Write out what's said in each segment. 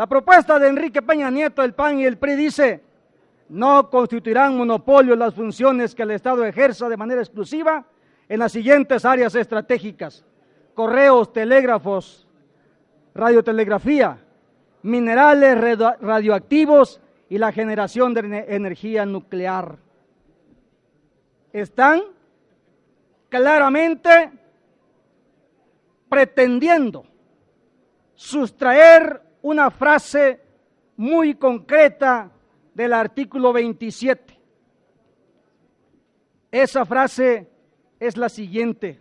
La propuesta de Enrique Peña Nieto, el PAN y el PRI dice: no constituirán monopolio las funciones que el Estado ejerza de manera exclusiva en las siguientes áreas estratégicas: correos, telégrafos, radiotelegrafía, minerales radioactivos y la generación de energía nuclear. Están claramente pretendiendo sustraer una frase muy concreta del artículo 27. Esa frase es la siguiente: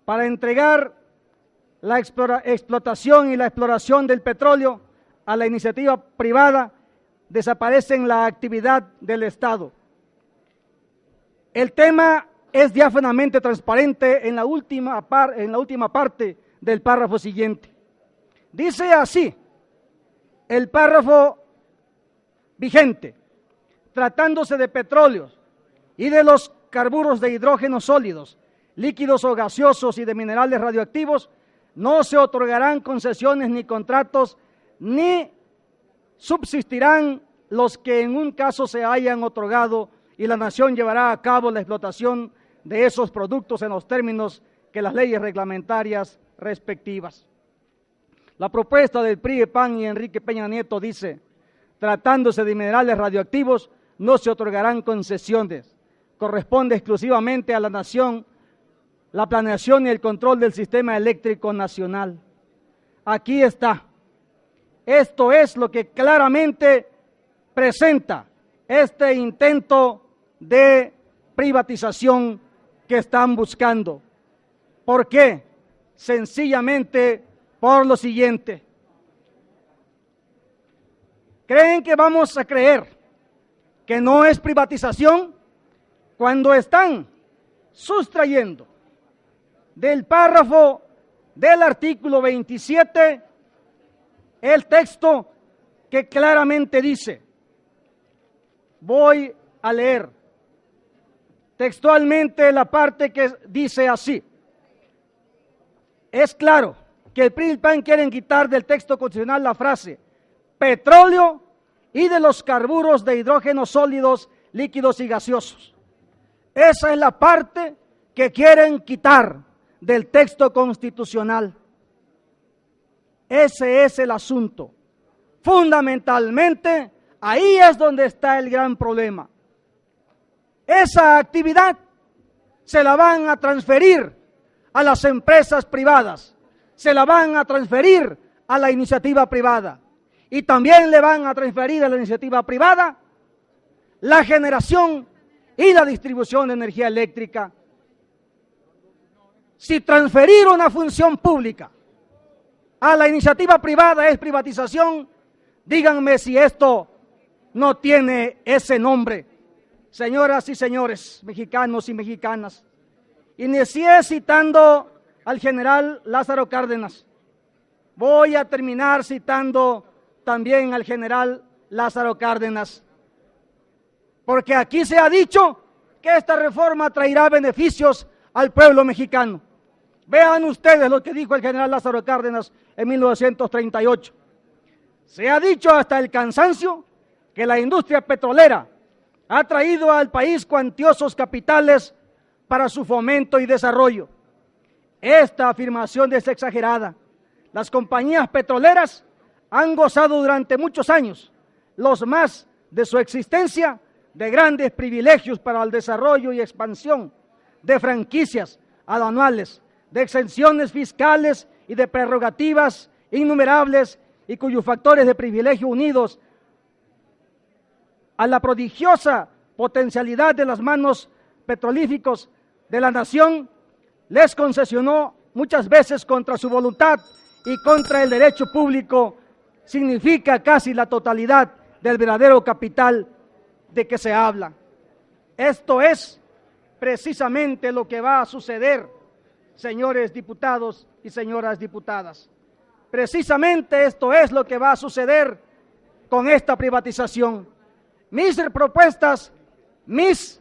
para entregar la explotación y la exploración del petróleo a la iniciativa privada, desaparecen la actividad del Estado. El tema es diáfanamente transparente en la última parte del párrafo siguiente. Dice así el párrafo vigente: tratándose de petróleos y de los carburos de hidrógeno sólidos, líquidos o gaseosos y de minerales radioactivos, no se otorgarán concesiones ni contratos, ni subsistirán los que en un caso se hayan otorgado, y la nación llevará a cabo la explotación de esos productos en los términos que las leyes reglamentarias respectivas. La propuesta del PRI, PAN y Enrique Peña Nieto dice: tratándose de minerales radioactivos, no se otorgarán concesiones. Corresponde exclusivamente a la nación la planeación y el control del sistema eléctrico nacional. Aquí está. Esto es lo que claramente presenta este intento de privatización que están buscando. ¿Por qué? Sencillamente por lo siguiente: ¿creen que vamos a creer que no es privatización cuando están sustrayendo del párrafo del artículo 27 el texto que claramente dice? Voy a leer textualmente la parte que dice así. Es claro que el PRI y el PAN quieren quitar del texto constitucional la frase petróleo y de los carburos de hidrógeno sólidos, líquidos y gaseosos. Esa es la parte que quieren quitar del texto constitucional. Ese es el asunto. Fundamentalmente, ahí es donde está el gran problema. Esa actividad se la van a transferir a las empresas privadas, se la van a transferir a la iniciativa privada, y también le van a transferir a la iniciativa privada la generación y la distribución de energía eléctrica. Si transferir una función pública a la iniciativa privada es privatización, díganme si esto no tiene ese nombre. Señoras y señores, mexicanos y mexicanas, inicié citando al general Lázaro Cárdenas. Voy a terminar citando también al general Lázaro Cárdenas, porque aquí se ha dicho que esta reforma traerá beneficios al pueblo mexicano. Vean ustedes lo que dijo el general Lázaro Cárdenas en 1938. Se ha dicho hasta el cansancio que la industria petrolera ha traído al país cuantiosos capitales para su fomento y desarrollo. Esta afirmación es exagerada. Las compañías petroleras han gozado durante muchos años, los más de su existencia, de grandes privilegios para el desarrollo y expansión, de franquicias aduanales, de exenciones fiscales y de prerrogativas innumerables, y cuyos factores de privilegio unidos a la prodigiosa potencialidad de las manos petrolíficos de la nación, les concesionó muchas veces contra su voluntad y contra el derecho público, significa casi la totalidad del verdadero capital de que se habla. Esto es precisamente lo que va a suceder, señores diputados y señoras diputadas. Precisamente esto es lo que va a suceder con esta privatización. Mis propuestas, mis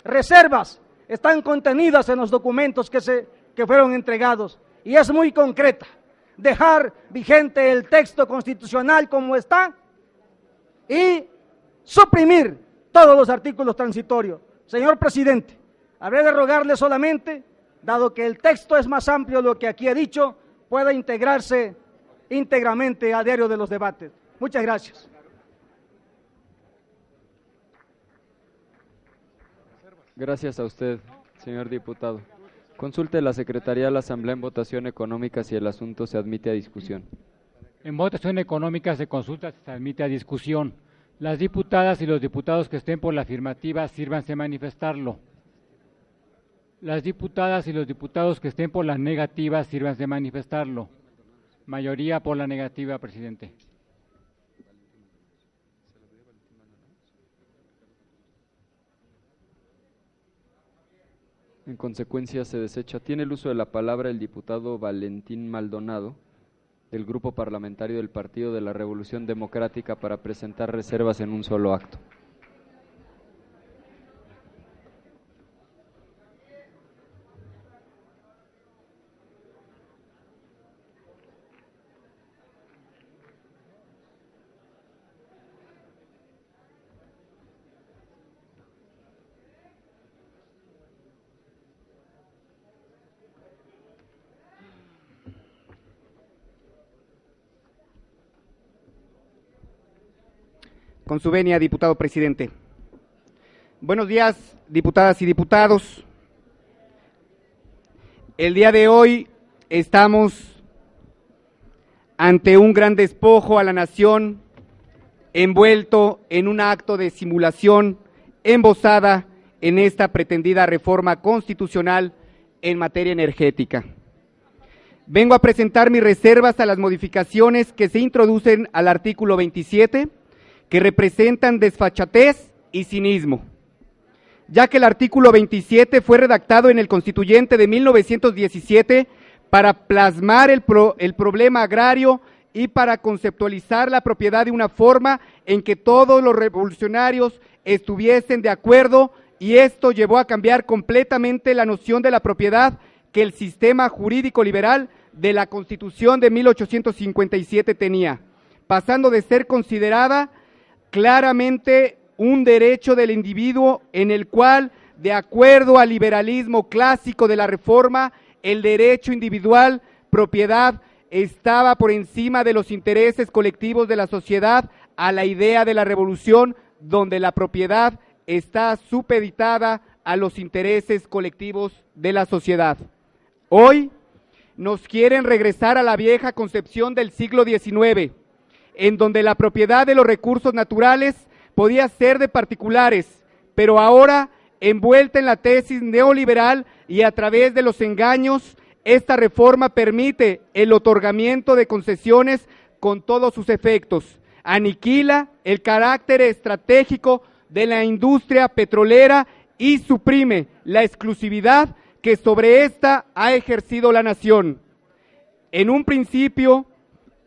reservas están contenidas en los documentos que fueron entregados, y es muy concreta: dejar vigente el texto constitucional como está y suprimir todos los artículos transitorios. Señor presidente, habré de rogarle solamente, dado que el texto es más amplio de lo que aquí he dicho, pueda integrarse íntegramente al diario de los debates. Muchas gracias. Gracias a usted, señor diputado. Consulte la Secretaría de la Asamblea en votación económica si el asunto se admite a discusión. En votación económica se consulta si se admite a discusión. Las diputadas y los diputados que estén por la afirmativa, sírvanse a manifestarlo. Las diputadas y los diputados que estén por la negativa, sírvanse a manifestarlo. Mayoría por la negativa, presidente. En consecuencia, se desecha. Tiene el uso de la palabra el diputado Valentín Maldonado, del Grupo Parlamentario del Partido de la Revolución Democrática, para presentar reservas en un solo acto. Con su venia, diputado presidente. Buenos días, diputadas y diputados. El día de hoy estamos ante un gran despojo a la nación, envuelto en un acto de simulación embosada en esta pretendida reforma constitucional en materia energética. Vengo a presentar mis reservas a las modificaciones que se introducen al artículo 27, que representan desfachatez y cinismo, ya que el artículo 27 fue redactado en el Constituyente de 1917 para plasmar el problema agrario y para conceptualizar la propiedad de una forma en que todos los revolucionarios estuviesen de acuerdo, y esto llevó a cambiar completamente la noción de la propiedad que el sistema jurídico liberal de la Constitución de 1857 tenía, pasando de ser considerada claramente un derecho del individuo, en el cual, de acuerdo al liberalismo clásico de la Reforma, el derecho individual, propiedad, estaba por encima de los intereses colectivos de la sociedad, a la idea de la revolución, donde la propiedad está supeditada a los intereses colectivos de la sociedad. Hoy nos quieren regresar a la vieja concepción del siglo XIX, en donde la propiedad de los recursos naturales podía ser de particulares, pero ahora, envuelta en la tesis neoliberal y a través de los engaños, esta reforma permite el otorgamiento de concesiones con todos sus efectos, aniquila el carácter estratégico de la industria petrolera y suprime la exclusividad que sobre esta ha ejercido la nación. En un principio,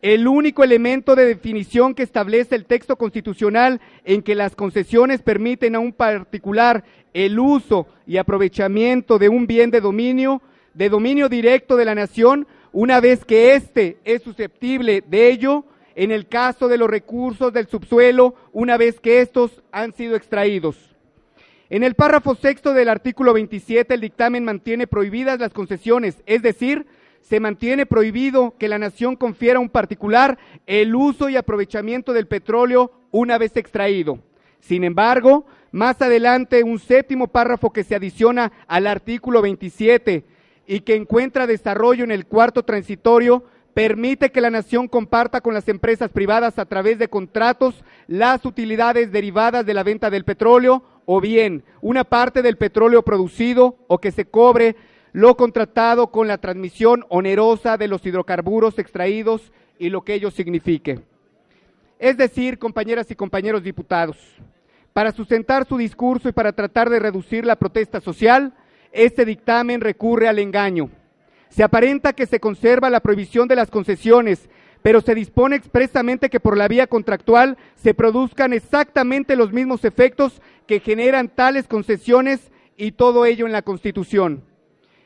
el único elemento de definición que establece el texto constitucional en que las concesiones permiten a un particular el uso y aprovechamiento de un bien de dominio directo de la nación, una vez que éste es susceptible de ello, en el caso de los recursos del subsuelo, una vez que estos han sido extraídos. En el párrafo sexto del artículo 27, el dictamen mantiene prohibidas las concesiones, es decir, se mantiene prohibido que la nación confiera a un particular el uso y aprovechamiento del petróleo una vez extraído. Sin embargo, más adelante, un séptimo párrafo que se adiciona al artículo 27 y que encuentra desarrollo en el cuarto transitorio, permite que la nación comparta con las empresas privadas a través de contratos las utilidades derivadas de la venta del petróleo, o bien una parte del petróleo producido, o que se cobre lo contratado con la transmisión onerosa de los hidrocarburos extraídos y lo que ello signifique. Es decir, compañeras y compañeros diputados, para sustentar su discurso y para tratar de reducir la protesta social, este dictamen recurre al engaño. Se aparenta que se conserva la prohibición de las concesiones, pero se dispone expresamente que por la vía contractual se produzcan exactamente los mismos efectos que generan tales concesiones, y todo ello en la Constitución.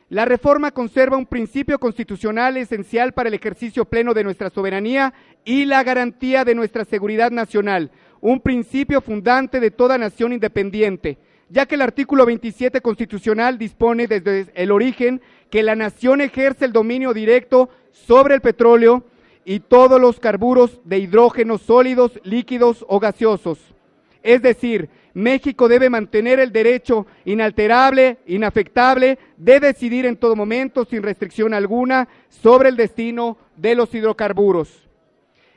La reforma conserva un principio constitucional esencial para el ejercicio pleno de nuestra soberanía y la garantía de nuestra seguridad nacional, un principio fundante de toda nación independiente, ya que el artículo 27 constitucional dispone desde el origen que la nación ejerce el dominio directo sobre el petróleo y todos los carburos de hidrógeno sólidos, líquidos o gaseosos. Es decir, México debe mantener el derecho inalterable, inafectable, de decidir en todo momento, sin restricción alguna, sobre el destino de los hidrocarburos.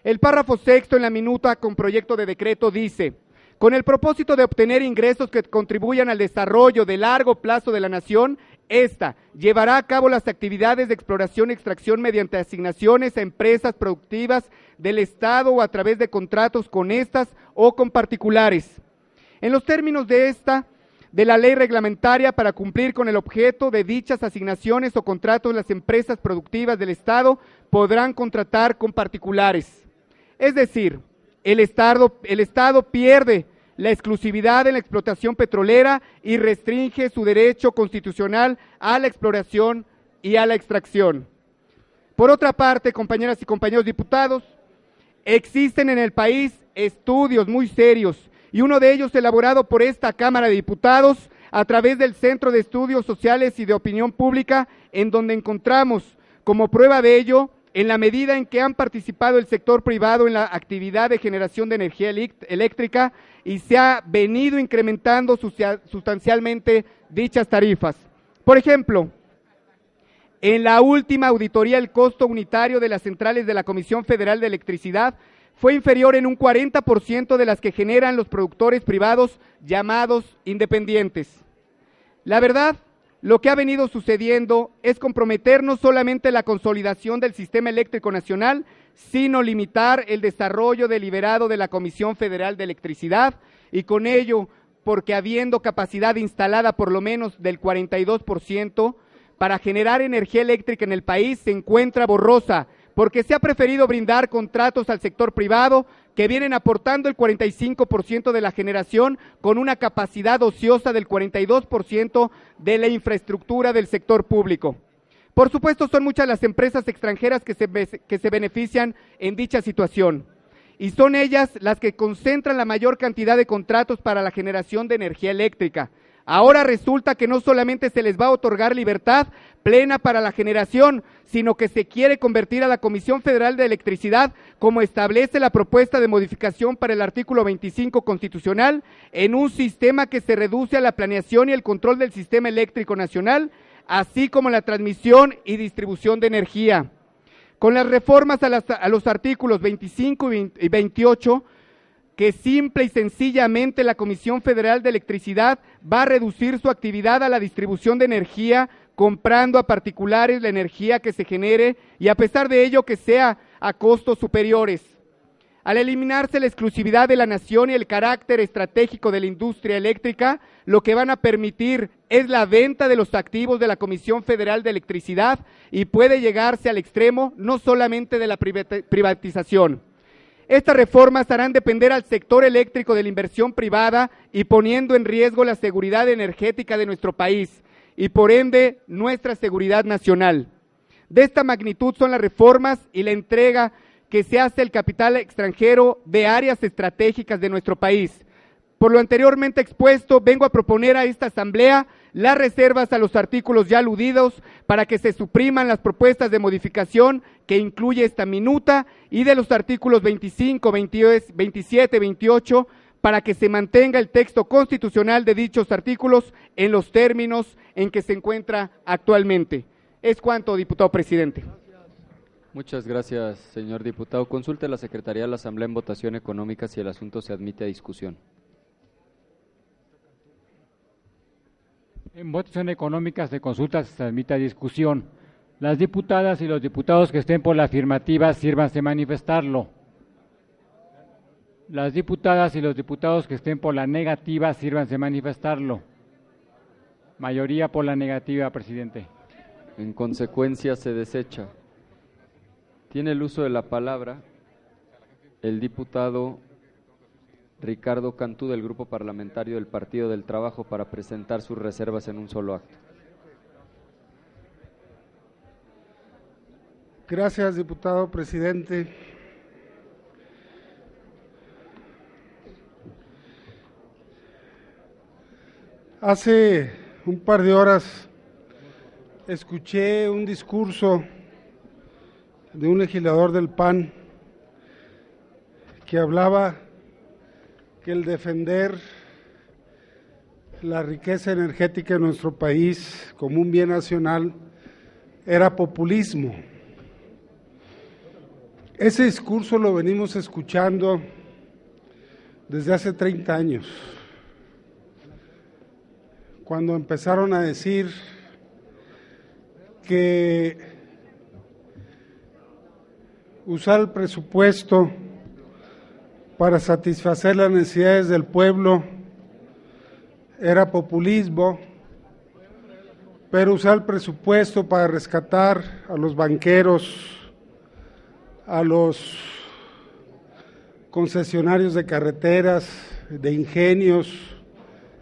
El párrafo sexto en la minuta con proyecto de decreto dice: con el propósito de obtener ingresos que contribuyan al desarrollo de largo plazo de la nación, esta llevará a cabo las actividades de exploración y extracción mediante asignaciones a empresas productivas del Estado o a través de contratos con estas o con particulares. En los términos de la ley reglamentaria, para cumplir con el objeto de dichas asignaciones o contratos, las empresas productivas del Estado podrán contratar con particulares. Es decir, el Estado pierde la exclusividad en la explotación petrolera y restringe su derecho constitucional a la exploración y a la extracción. Por otra parte, compañeras y compañeros diputados, existen en el país estudios muy serios, y uno de ellos elaborado por esta Cámara de Diputados a través del Centro de Estudios Sociales y de Opinión Pública, en donde encontramos como prueba de ello, en la medida en que han participado el sector privado en la actividad de generación de energía eléctrica y se ha venido incrementando sustancialmente dichas tarifas. Por ejemplo, en la última auditoría, el costo unitario de las centrales de la Comisión Federal de Electricidad fue inferior en un 40% de las que generan los productores privados llamados independientes. La verdad, lo que ha venido sucediendo es comprometer no solamente la consolidación del sistema eléctrico nacional, sino limitar el desarrollo deliberado de la Comisión Federal de Electricidad, y con ello, porque habiendo capacidad instalada por lo menos del 42% para generar energía eléctrica en el país, se encuentra borrosa, porque se ha preferido brindar contratos al sector privado que vienen aportando el 45% de la generación con una capacidad ociosa del 42% de la infraestructura del sector público. Por supuesto, son muchas las empresas extranjeras que se benefician en dicha situación, y son ellas las que concentran la mayor cantidad de contratos para la generación de energía eléctrica. Ahora resulta que no solamente se les va a otorgar libertad plena para la generación, sino que se quiere convertir a la Comisión Federal de Electricidad, como establece la propuesta de modificación para el artículo 25 constitucional, en un sistema que se reduce a la planeación y el control del sistema eléctrico nacional, así como la transmisión y distribución de energía. Con las reformas a los artículos 25 y 28, que simple y sencillamente la Comisión Federal de Electricidad va a reducir su actividad a la distribución de energía, comprando a particulares la energía que se genere, y a pesar de ello que sea a costos superiores. Al eliminarse la exclusividad de la nación y el carácter estratégico de la industria eléctrica, lo que van a permitir es la venta de los activos de la Comisión Federal de Electricidad, y puede llegarse al extremo no solamente de la privatización. Estas reformas harán depender al sector eléctrico de la inversión privada y poniendo en riesgo la seguridad energética de nuestro país y por ende nuestra seguridad nacional. De esta magnitud son las reformas y la entrega que se hace al capital extranjero de áreas estratégicas de nuestro país. Por lo anteriormente expuesto, vengo a proponer a esta Asamblea las reservas a los artículos ya aludidos para que se supriman las propuestas de modificación que incluye esta minuta, y de los artículos 25, 27, 28, para que se mantenga el texto constitucional de dichos artículos en los términos en que se encuentra actualmente. Es cuanto, diputado presidente. Muchas gracias, señor diputado. Consulte a la Secretaría de la Asamblea en votación económica si el asunto se admite a discusión. En votación económica se consulta si se admite a discusión. Las diputadas y los diputados que estén por la afirmativa, sírvanse manifestarlo. Las diputadas y los diputados que estén por la negativa, sírvanse manifestarlo. Mayoría por la negativa, presidente. En consecuencia, se desecha. Tiene el uso de la palabra el diputado Ricardo Cantú, del Grupo Parlamentario del Partido del Trabajo, para presentar sus reservas en un solo acto. Gracias, diputado presidente. Hace un par de horas escuché un discurso de un legislador del PAN que hablaba que el defender la riqueza energética de nuestro país como un bien nacional era populismo. Ese discurso lo venimos escuchando desde hace 30 años, cuando empezaron a decir que usar el presupuesto para satisfacer las necesidades del pueblo era populismo, pero usar el presupuesto para rescatar a los banqueros, a los concesionarios de carreteras, de ingenios,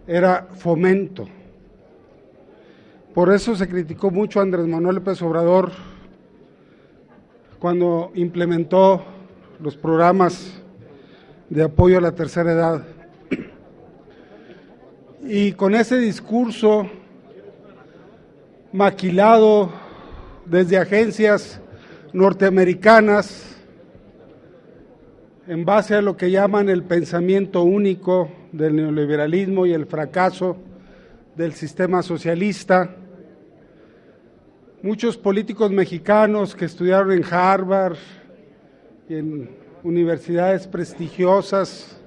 era fomento. Por eso se criticó mucho a Andrés Manuel López Obrador cuando implementó los programas de apoyo a la tercera edad. Y con ese discurso maquilado desde agencias norteamericanas, en base a lo que llaman el pensamiento único del neoliberalismo y el fracaso del sistema socialista, muchos políticos mexicanos que estudiaron en Harvard y en universidades prestigiosas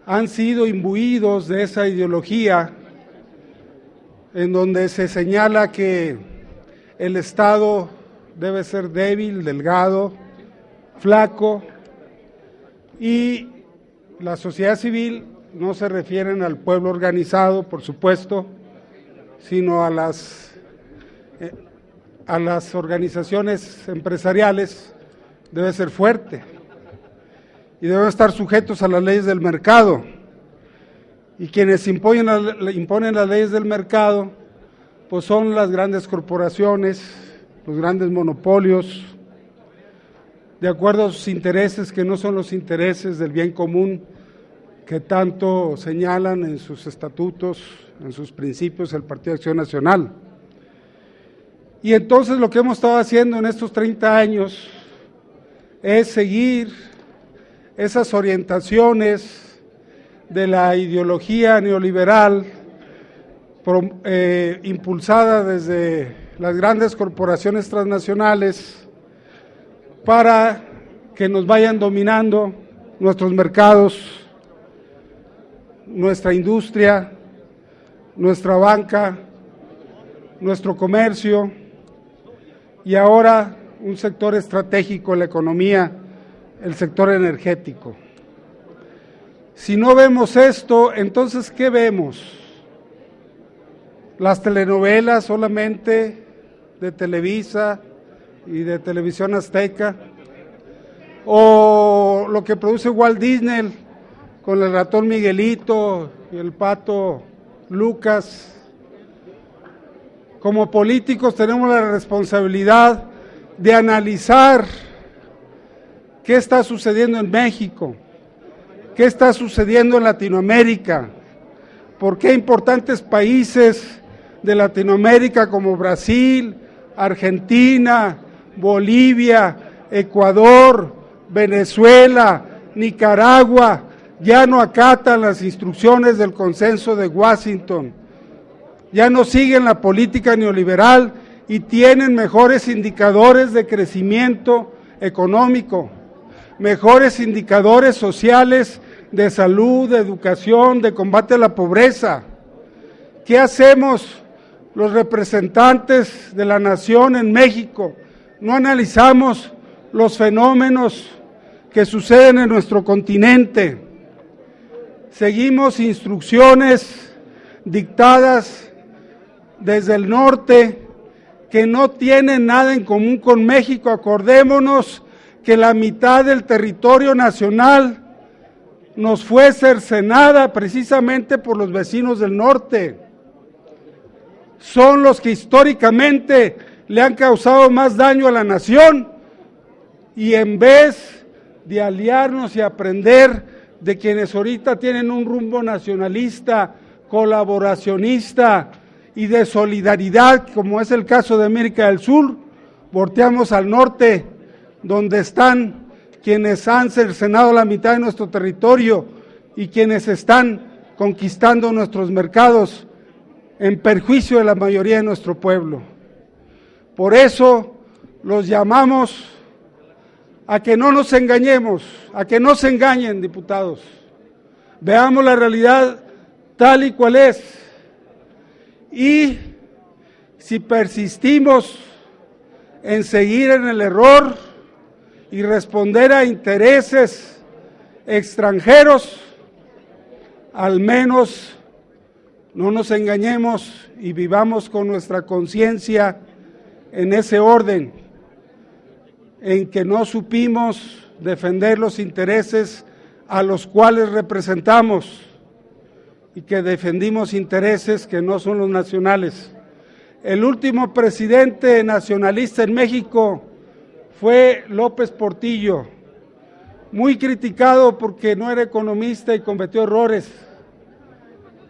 han sido imbuidos de esa ideología en donde se señala que el Estado debe ser débil, delgado, flaco, y la sociedad civil no se refieren al pueblo organizado, por supuesto, sino a las organizaciones empresariales, debe ser fuerte y deben estar sujetos a las leyes del mercado. Y quienes imponen las leyes del mercado, pues son las grandes corporaciones, los grandes monopolios, de acuerdo a sus intereses que no son los intereses del bien común que tanto señalan en sus estatutos, en sus principios el Partido de Acción Nacional. Y entonces lo que hemos estado haciendo en estos 30 años es seguir esas orientaciones de la ideología neoliberal impulsada desde las grandes corporaciones transnacionales para que nos vayan dominando nuestros mercados, nuestra industria, nuestra banca, nuestro comercio y ahora un sector estratégico en la economía, el sector energético. Si no vemos esto, entonces ¿qué vemos? Las telenovelas solamente de Televisa y de Televisión Azteca, o lo que produce Walt Disney con el ratón Miguelito y el pato Lucas. Como políticos tenemos la responsabilidad de analizar qué está sucediendo en México, qué está sucediendo en Latinoamérica, por qué importantes países de Latinoamérica como Brasil, Argentina, Bolivia, Ecuador, Venezuela, Nicaragua, ya no acatan las instrucciones del Consenso de Washington, ya no siguen la política neoliberal y tienen mejores indicadores de crecimiento económico, mejores indicadores sociales de salud, de educación, de combate a la pobreza. ¿Qué hacemos los representantes de la nación en México? No analizamos los fenómenos que suceden en nuestro continente. Seguimos instrucciones dictadas desde el norte que no tienen nada en común con México. Acordémonos que la mitad del territorio nacional nos fue cercenada precisamente por los vecinos del norte. Son los que históricamente le han causado más daño a la nación, y en vez de aliarnos y aprender de quienes ahorita tienen un rumbo nacionalista, colaboracionista y de solidaridad, como es el caso de América del Sur, volteamos al norte, donde están quienes han cercenado la mitad de nuestro territorio y quienes están conquistando nuestros mercados en perjuicio de la mayoría de nuestro pueblo. Por eso los llamamos a que no nos engañemos, a que no se engañen, diputados. Veamos la realidad tal y cual es. Y si persistimos en seguir en el error y responder a intereses extranjeros, al menos no nos engañemos y vivamos con nuestra conciencia en ese orden, en que no supimos defender los intereses a los cuales representamos y que defendimos intereses que no son los nacionales. El último presidente nacionalista en México fue López Portillo, muy criticado porque no era economista y cometió errores,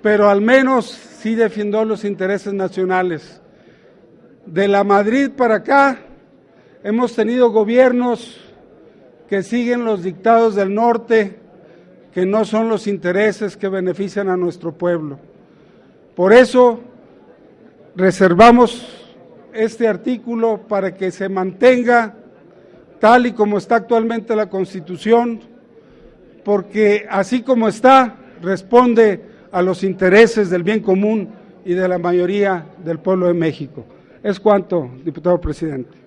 pero al menos sí defendió los intereses nacionales. De la Madrid para acá hemos tenido gobiernos que siguen los dictados del norte, que no son los intereses que benefician a nuestro pueblo. Por eso reservamos este artículo para que se mantenga tal y como está actualmente la Constitución, porque así como está, responde a los intereses del bien común y de la mayoría del pueblo de México. Es cuanto, diputado presidente.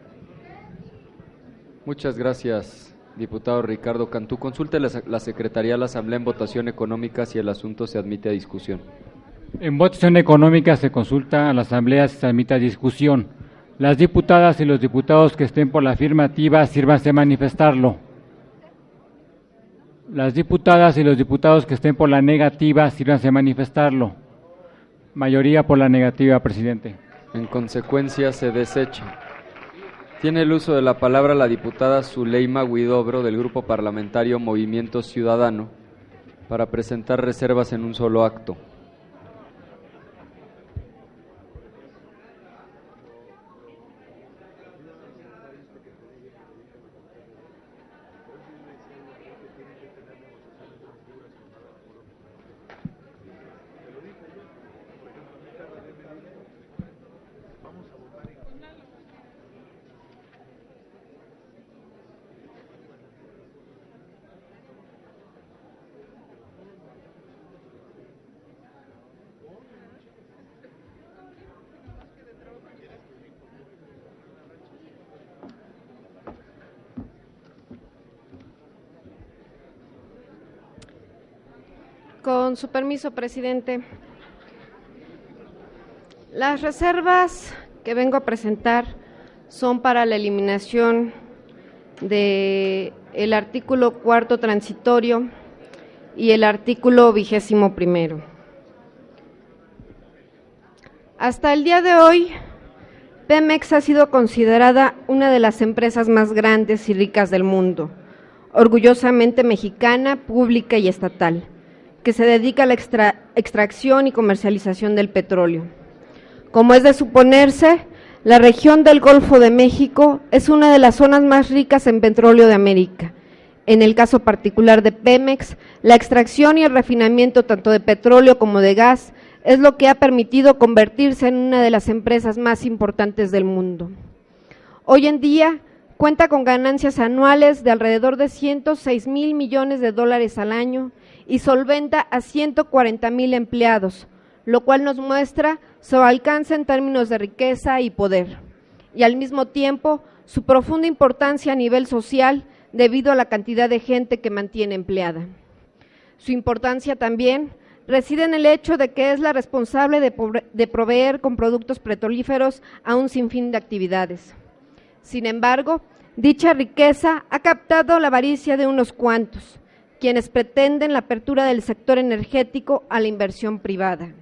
Muchas gracias, diputado Ricardo Cantú. Consulte la Secretaría de la Asamblea en votación económica si el asunto se admite a discusión. En votación económica se consulta a la Asamblea si se admite a discusión. Las diputadas y los diputados que estén por la afirmativa, sírvanse a manifestarlo. Las diputadas y los diputados que estén por la negativa, sírvanse a manifestarlo. Mayoría por la negativa, presidente. En consecuencia, se desecha. Tiene el uso de la palabra la diputada Zuleima Huidobro del Grupo Parlamentario Movimiento Ciudadano para presentar reservas en un solo acto. Con su permiso, presidente. Las reservas que vengo a presentar son para la eliminación del artículo 4º transitorio y el artículo 21º. Hasta el día de hoy, Pemex ha sido considerada una de las empresas más grandes y ricas del mundo, orgullosamente mexicana, pública y estatal, que se dedica a la extracción y comercialización del petróleo. Como es de suponerse, la región del Golfo de México es una de las zonas más ricas en petróleo de América. En el caso particular de Pemex, la extracción y el refinamiento tanto de petróleo como de gas es lo que ha permitido convertirse en una de las empresas más importantes del mundo. Hoy en día cuenta con ganancias anuales de alrededor de 106,000 millones de dólares al año y solventa a 140,000 empleados, lo cual nos muestra su alcance en términos de riqueza y poder, y al mismo tiempo su profunda importancia a nivel social debido a la cantidad de gente que mantiene empleada. Su importancia también reside en el hecho de que es la responsable de proveer con productos petrolíferos a un sinfín de actividades. Sin embargo, dicha riqueza ha captado la avaricia de unos cuantos, quienes pretenden la apertura del sector energético a la inversión privada.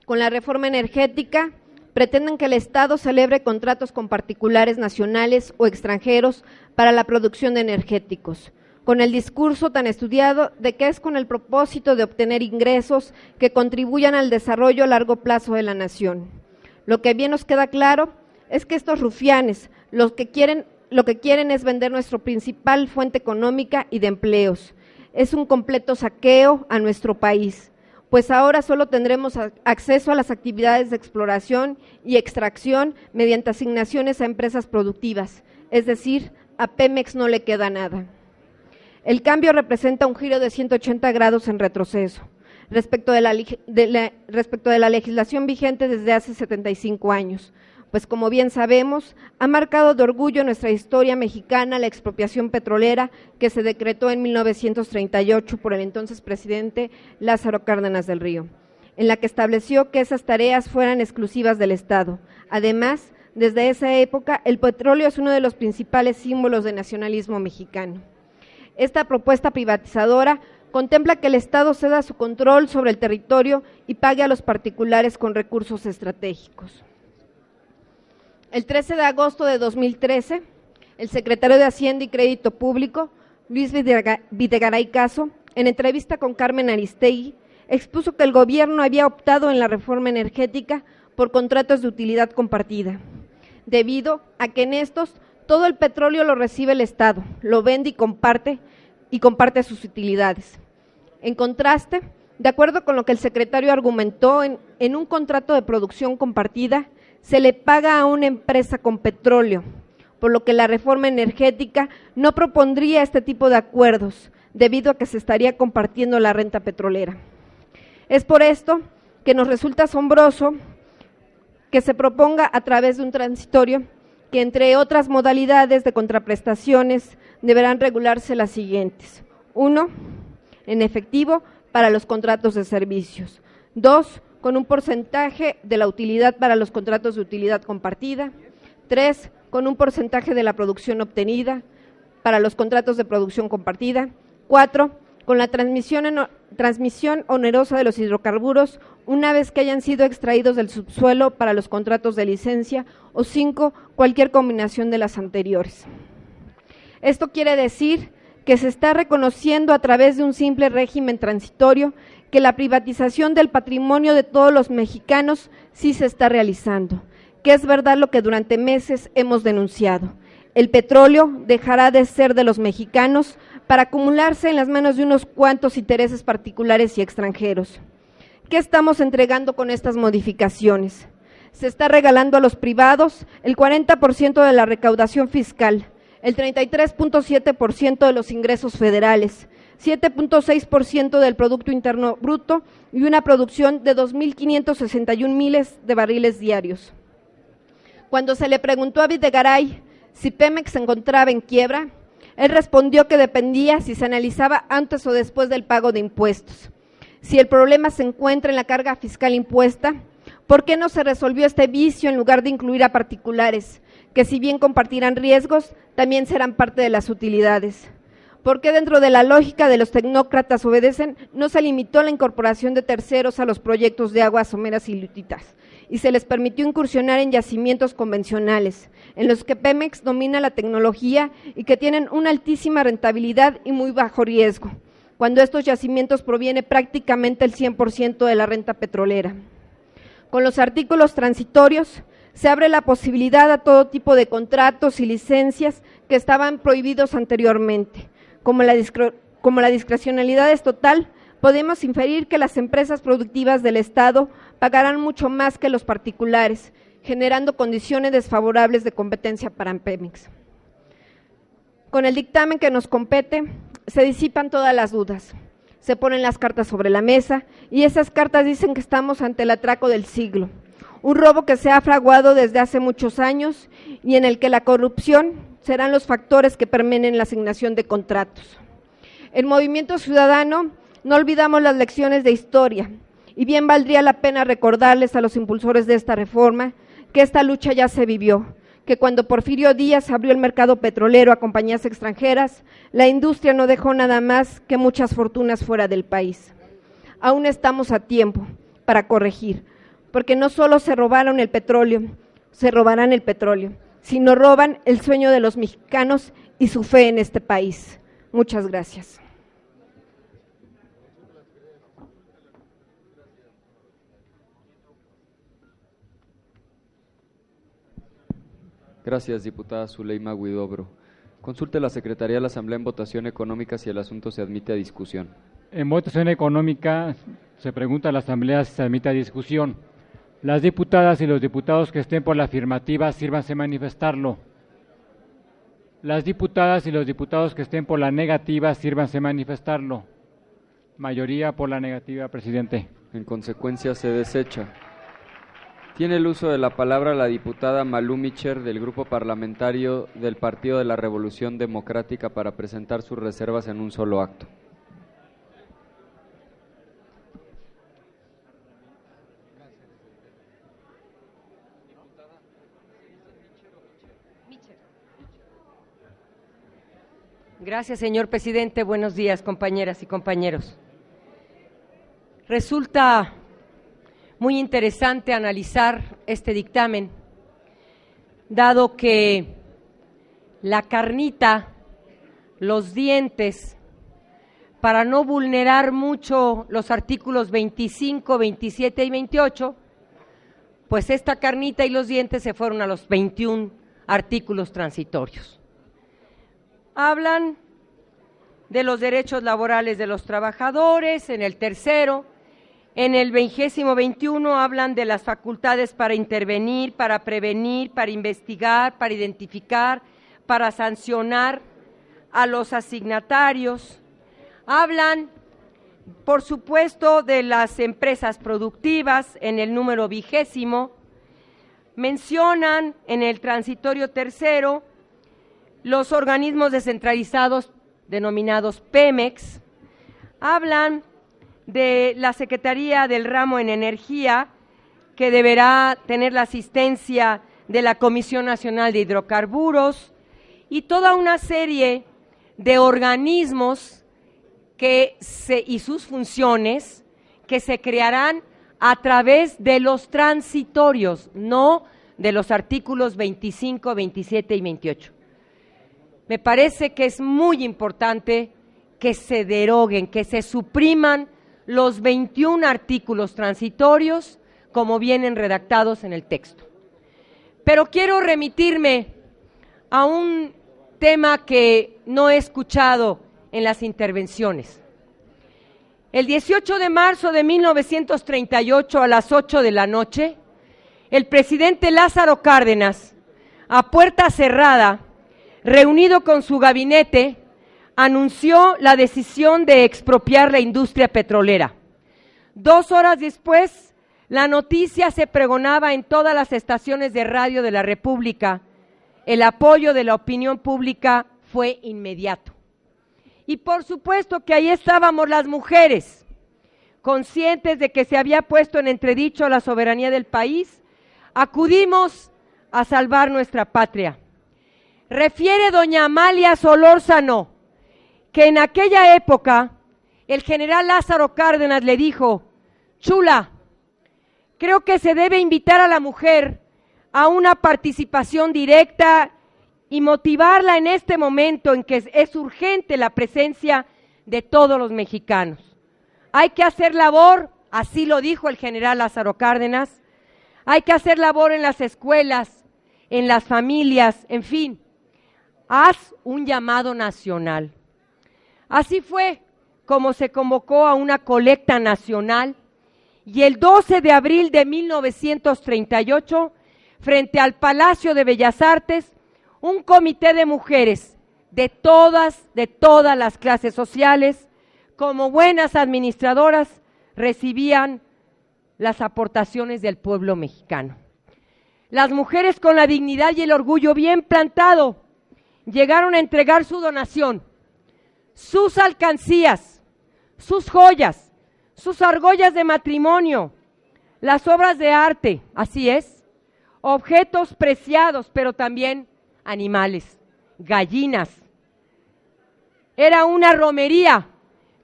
Con la reforma energética, pretenden que el Estado celebre contratos con particulares nacionales o extranjeros para la producción de energéticos, con el discurso tan estudiado de que es con el propósito de obtener ingresos que contribuyan al desarrollo a largo plazo de la nación. Lo que bien nos queda claro es que estos rufianes lo que quieren es vender nuestra principal fuente económica y de empleos. Es un completo saqueo a nuestro país, pues ahora solo tendremos acceso a las actividades de exploración y extracción mediante asignaciones a empresas productivas, es decir, a Pemex no le queda nada. El cambio representa un giro de 180 grados en retroceso respecto de la legislación vigente desde hace 75 años, pues como bien sabemos, ha marcado de orgullo en nuestra historia mexicana la expropiación petrolera que se decretó en 1938 por el entonces presidente Lázaro Cárdenas del Río, en la que estableció que esas tareas fueran exclusivas del Estado. Además, desde esa época, el petróleo es uno de los principales símbolos del nacionalismo mexicano. Esta propuesta privatizadora contempla que el Estado ceda su control sobre el territorio y pague a los particulares con recursos estratégicos. El 13 de agosto de 2013, el secretario de Hacienda y Crédito Público, Luis Videgaray Caso, en entrevista con Carmen Aristegui, expuso que el gobierno había optado en la reforma energética por contratos de utilidad compartida, debido a que en estos todo el petróleo lo recibe el Estado, lo vende y comparte sus utilidades. En contraste, de acuerdo con lo que el secretario argumentó, en un contrato de producción compartida se le paga a una empresa con petróleo, por lo que la reforma energética no propondría este tipo de acuerdos, debido a que se estaría compartiendo la renta petrolera. Es por esto que nos resulta asombroso que se proponga a través de un transitorio que, entre otras modalidades de contraprestaciones, deberán regularse las siguientes. 1, en efectivo para los contratos de servicios. 2, con un porcentaje de la utilidad para los contratos de utilidad compartida. 3, con un porcentaje de la producción obtenida para los contratos de producción compartida. 4, con la transmisión onerosa de los hidrocarburos una vez que hayan sido extraídos del subsuelo para los contratos de licencia. O 5, cualquier combinación de las anteriores. Esto quiere decir que se está reconociendo a través de un simple régimen transitorio que la privatización del patrimonio de todos los mexicanos sí se está realizando, que es verdad lo que durante meses hemos denunciado. El petróleo dejará de ser de los mexicanos para acumularse en las manos de unos cuantos intereses particulares y extranjeros. ¿Qué estamos entregando con estas modificaciones? Se está regalando a los privados el 40% de la recaudación fiscal, el 33.7% de los ingresos federales, 7.6% del Producto Interno Bruto y una producción de 2.561 miles de barriles diarios. Cuando se le preguntó a Videgaray si Pemex se encontraba en quiebra, él respondió que dependía si se analizaba antes o después del pago de impuestos. Si el problema se encuentra en la carga fiscal impuesta, ¿por qué no se resolvió este vicio en lugar de incluir a particulares, que si bien compartirán riesgos, también serán parte de las utilidades? ¿Por qué dentro de la lógica de los tecnócratas obedecen no se limitó la incorporación de terceros a los proyectos de aguas someras y lutitas y se les permitió incursionar en yacimientos convencionales, en los que Pemex domina la tecnología y que tienen una altísima rentabilidad y muy bajo riesgo, cuando estos yacimientos proviene prácticamente el 100% de la renta petrolera? Con los artículos transitorios se abre la posibilidad a todo tipo de contratos y licencias que estaban prohibidos anteriormente. Como la discrecionalidad es total, podemos inferir que las empresas productivas del Estado pagarán mucho más que los particulares, generando condiciones desfavorables de competencia para Pemex. Con el dictamen que nos compete, se disipan todas las dudas, se ponen las cartas sobre la mesa y esas cartas dicen que estamos ante el atraco del siglo, un robo que se ha fraguado desde hace muchos años y en el que la corrupción serán los factores que permeen en la asignación de contratos. En Movimiento Ciudadano no olvidamos las lecciones de historia y bien valdría la pena recordarles a los impulsores de esta reforma que esta lucha ya se vivió, que cuando Porfirio Díaz abrió el mercado petrolero a compañías extranjeras, la industria no dejó nada más que muchas fortunas fuera del país. Aún estamos a tiempo para corregir, porque no solo se robaron el petróleo, se robarán el petróleo, sino roban el sueño de los mexicanos y su fe en este país. Muchas gracias. Gracias, diputada Zuleima Huidobro. Consulte la Secretaría de la Asamblea en votación económica si el asunto se admite a discusión. En votación económica se pregunta a la Asamblea si se admite a discusión. Las diputadas y los diputados que estén por la afirmativa, sírvanse a manifestarlo. Las diputadas y los diputados que estén por la negativa, sírvanse a manifestarlo. Mayoría por la negativa, presidente. En consecuencia, se desecha. Tiene el uso de la palabra la diputada Malú Micher del Grupo Parlamentario del Partido de la Revolución Democrática para presentar sus reservas en un solo acto. Gracias, señor presidente. Buenos días, compañeras y compañeros. Resulta muy interesante analizar este dictamen, dado que la carnita, los dientes, para no vulnerar mucho los artículos 25, 27 y 28, pues esta carnita y los dientes se fueron a los 21 artículos transitorios. Hablan de los derechos laborales de los trabajadores en el tercero. En el 21 hablan de las facultades para intervenir, para prevenir, para investigar, para identificar, para sancionar a los asignatarios. Hablan, por supuesto, de las empresas productivas en el número 20. Mencionan en el transitorio tercero los organismos descentralizados denominados Pemex. Hablan de la Secretaría del Ramo en Energía, que deberá tener la asistencia de la Comisión Nacional de Hidrocarburos, y toda una serie de organismos y sus funciones que se crearán a través de los transitorios, no de los artículos 25, 27 y 28. Me parece que es muy importante que se deroguen, que se supriman los 21 artículos transitorios como vienen redactados en el texto. Pero quiero remitirme a un tema que no he escuchado en las intervenciones. El 18 de marzo de 1938 a las 8 de la noche, el presidente Lázaro Cárdenas, a puerta cerrada, reunido con su gabinete, anunció la decisión de expropiar la industria petrolera. 2 horas después, la noticia se pregonaba en todas las estaciones de radio de la República. El apoyo de la opinión pública fue inmediato. Y por supuesto que ahí estábamos las mujeres, conscientes de que se había puesto en entredicho la soberanía del país, acudimos a salvar nuestra patria. Refiere doña Amalia Solórzano que en aquella época el general Lázaro Cárdenas le dijo: chula, creo que se debe invitar a la mujer a una participación directa y motivarla en este momento en que es urgente la presencia de todos los mexicanos. Hay que hacer labor, así lo dijo el general Lázaro Cárdenas, hay que hacer labor en las escuelas, en las familias, en fin, haz un llamado nacional. Así fue como se convocó a una colecta nacional y el 12 de abril de 1938, frente al Palacio de Bellas Artes, un comité de mujeres de todas las clases sociales, como buenas administradoras, recibían las aportaciones del pueblo mexicano. Las mujeres, con la dignidad y el orgullo bien plantado, llegaron a entregar su donación, sus alcancías, sus joyas, sus argollas de matrimonio, las obras de arte, así es, objetos preciados, pero también animales, gallinas. Era una romería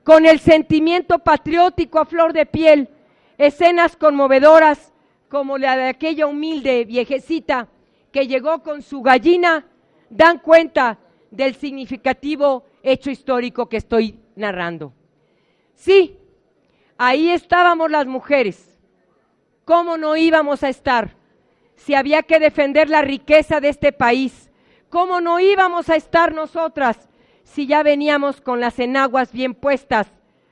con el sentimiento patriótico a flor de piel, escenas conmovedoras como la de aquella humilde viejecita que llegó con su gallina, dan cuenta del significativo hecho histórico que estoy narrando. Sí, ahí estábamos las mujeres. ¿Cómo no íbamos a estar si había que defender la riqueza de este país? ¿Cómo no íbamos a estar nosotras si ya veníamos con las enaguas bien puestas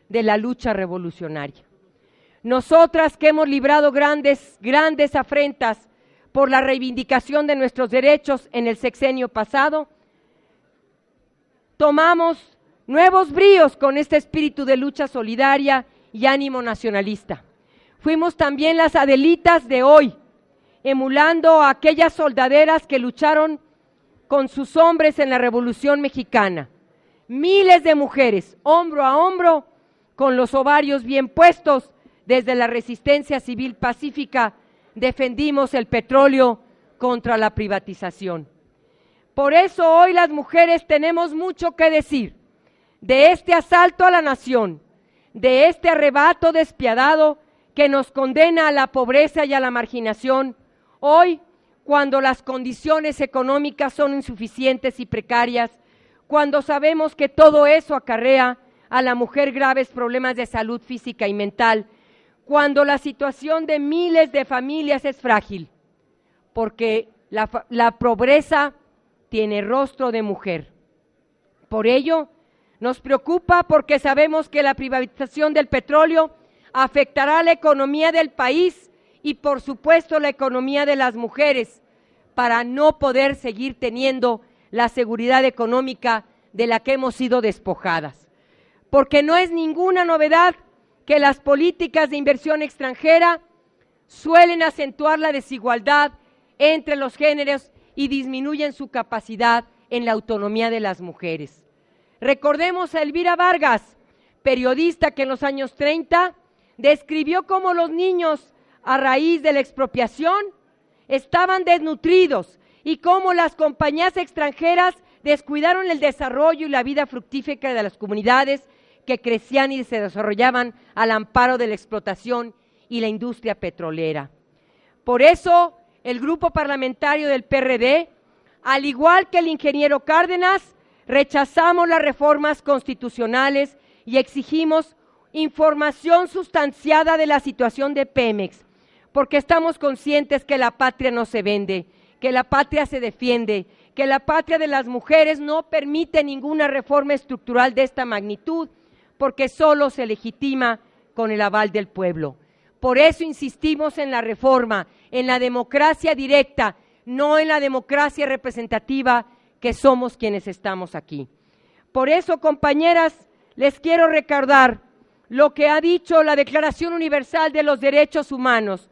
de la lucha revolucionaria? Nosotras que hemos librado grandes afrentas por la reivindicación de nuestros derechos en el sexenio pasado, tomamos nuevos bríos con este espíritu de lucha solidaria y ánimo nacionalista. Fuimos también las Adelitas de hoy, emulando a aquellas soldaderas que lucharon con sus hombres en la Revolución Mexicana. Miles de mujeres, hombro a hombro, con los ovarios bien puestos, desde la resistencia civil pacífica, defendimos el petróleo contra la privatización. Por eso hoy las mujeres tenemos mucho que decir de este asalto a la nación, de este arrebato despiadado que nos condena a la pobreza y a la marginación, hoy cuando las condiciones económicas son insuficientes y precarias, cuando sabemos que todo eso acarrea a la mujer graves problemas de salud física y mental, cuando la situación de miles de familias es frágil, porque la pobreza tiene rostro de mujer. Por ello, nos preocupa porque sabemos que la privatización del petróleo afectará la economía del país y, por supuesto, la economía de las mujeres, para no poder seguir teniendo la seguridad económica de la que hemos sido despojadas. Porque no es ninguna novedad que las políticas de inversión extranjera suelen acentuar la desigualdad entre los géneros y disminuyen su capacidad en la autonomía de las mujeres. Recordemos a Elvira Vargas, periodista que en los años 30 describió cómo los niños, a raíz de la expropiación, estaban desnutridos y cómo las compañías extranjeras descuidaron el desarrollo y la vida fructífera de las comunidades que crecían y se desarrollaban al amparo de la explotación y la industria petrolera. Por eso, el grupo parlamentario del PRD, al igual que el ingeniero Cárdenas, rechazamos las reformas constitucionales y exigimos información sustanciada de la situación de Pemex, porque estamos conscientes que la patria no se vende, que la patria se defiende, que la patria de las mujeres no permite ninguna reforma estructural de esta magnitud, porque solo se legitima con el aval del pueblo. Por eso insistimos en la reforma, en la democracia directa, no en la democracia representativa que somos quienes estamos aquí. Por eso, compañeras, les quiero recordar lo que ha dicho la Declaración Universal de los Derechos Humanos.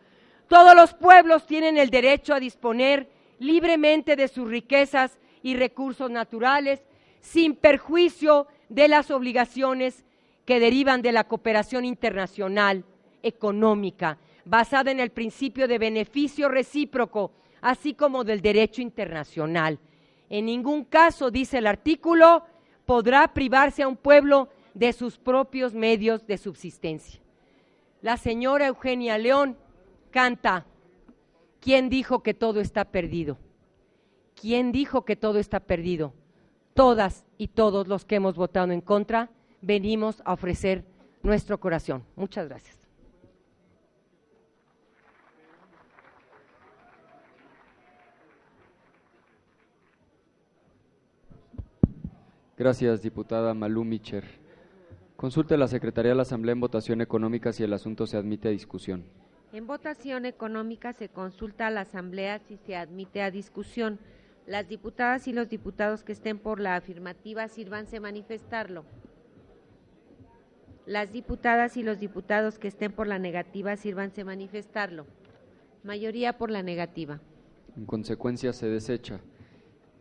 Todos los pueblos tienen el derecho a disponer libremente de sus riquezas y recursos naturales, sin perjuicio de las obligaciones que derivan de la cooperación internacional económica, basada en el principio de beneficio recíproco, así como del derecho internacional. En ningún caso, dice el artículo, podrá privarse a un pueblo de sus propios medios de subsistencia. La señora Eugenia León canta: ¿quién dijo que todo está perdido? ¿Quién dijo que todo está perdido? Todas y todos los que hemos votado en contra venimos a ofrecer nuestro corazón. Muchas gracias. Gracias, diputada Malú Micher. Consulte la Secretaría de la Asamblea en votación económica si el asunto se admite a discusión. En votación económica se consulta a la Asamblea si se admite a discusión. Las diputadas y los diputados que estén por la afirmativa, sírvanse manifestarlo. Las diputadas y los diputados que estén por la negativa, sírvanse manifestarlo. Mayoría por la negativa. En consecuencia, se desecha.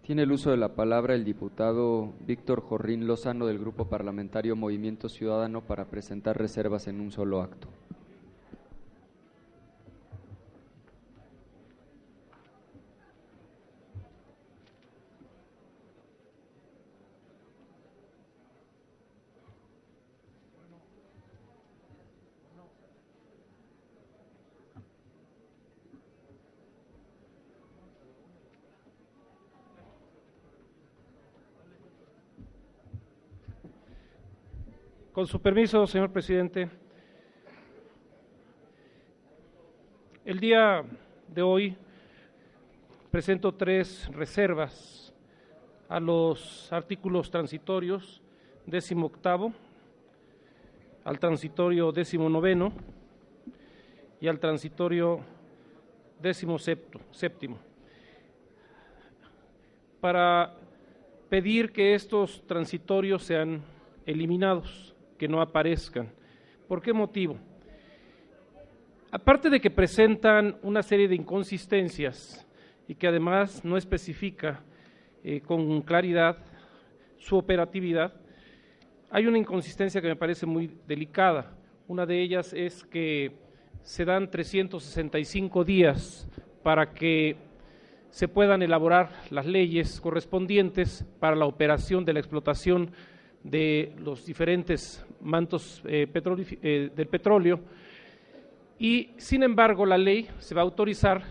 Tiene el uso de la palabra el diputado Víctor Jorrín Lozano del Grupo Parlamentario Movimiento Ciudadano para presentar reservas en un solo acto. Con su permiso, señor presidente, el día de hoy presento 3 reservas a los artículos transitorios 18º, al transitorio 19º y al transitorio 17º, para pedir que estos transitorios sean eliminados, que no aparezcan. ¿Por qué motivo? Aparte de que presentan una serie de inconsistencias y que además no especifica con claridad su operatividad, hay una inconsistencia que me parece muy delicada. Una de ellas es que se dan 365 días para que se puedan elaborar las leyes correspondientes para la operación de la explotación de los diferentes mantos del petróleo, y sin embargo la ley se va a autorizar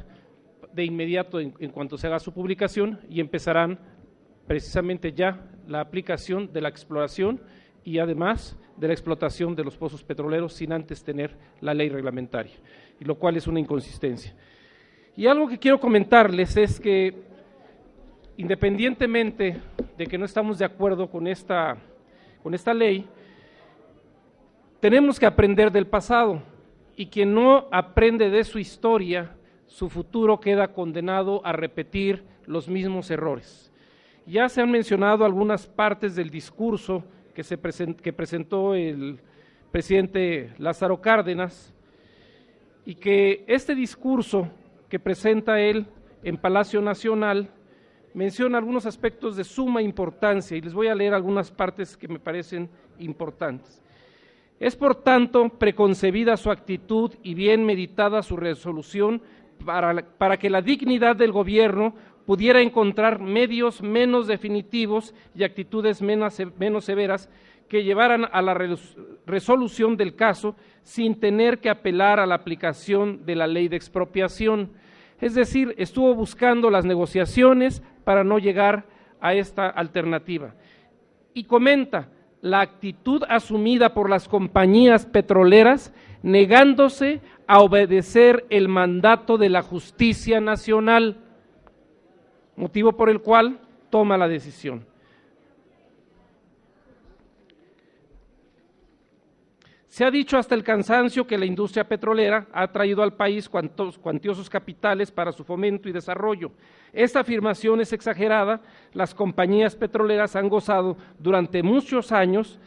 de inmediato en cuanto se haga su publicación, y empezarán precisamente ya la aplicación de la exploración y además de la explotación de los pozos petroleros sin antes tener la ley reglamentaria, y lo cual es una inconsistencia. Y algo que quiero comentarles es que, independientemente de que no estamos de acuerdo con esta ley, tenemos que aprender del pasado, y quien no aprende de su historia, su futuro queda condenado a repetir los mismos errores. Ya se han mencionado algunas partes del discurso que presentó el presidente Lázaro Cárdenas, y que este discurso que presenta él en Palacio Nacional menciona algunos aspectos de suma importancia, y les voy a leer algunas partes que me parecen importantes. Es por tanto preconcebida su actitud y bien meditada su resolución para que la dignidad del gobierno pudiera encontrar medios menos definitivos y actitudes menos severas que llevaran a la resolución del caso sin tener que apelar a la aplicación de la ley de expropiación. Es decir, estuvo buscando las negociaciones para no llegar a esta alternativa. Y comenta: la actitud asumida por las compañías petroleras negándose a obedecer el mandato de la justicia nacional, motivo por el cual toma la decisión. Se ha dicho hasta el cansancio que la industria petrolera ha traído al país cuantiosos capitales para su fomento y desarrollo. Esta afirmación es exagerada. Las compañías petroleras han gozado durante muchos años,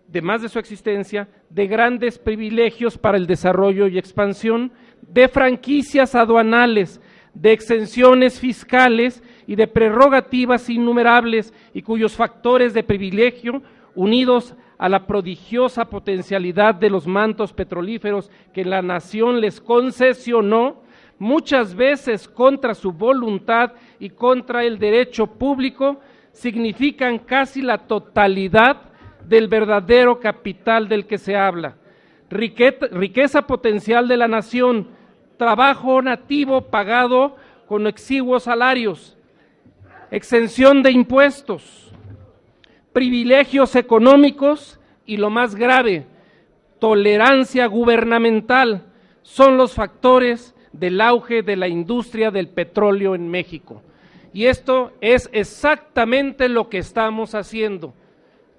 de más de su existencia, de grandes privilegios para el desarrollo y expansión, de franquicias aduanales, de exenciones fiscales y de prerrogativas innumerables, y cuyos factores de privilegio, unidos a la prodigiosa potencialidad de los mantos petrolíferos que la nación les concesionó, muchas veces contra su voluntad y contra el derecho público, significan casi la totalidad del verdadero capital del que se habla. Riqueza potencial de la nación, trabajo nativo pagado con exiguos salarios, exención de impuestos, privilegios económicos y, lo más grave, tolerancia gubernamental, son los factores del auge de la industria del petróleo en México. Y esto es exactamente lo que estamos haciendo,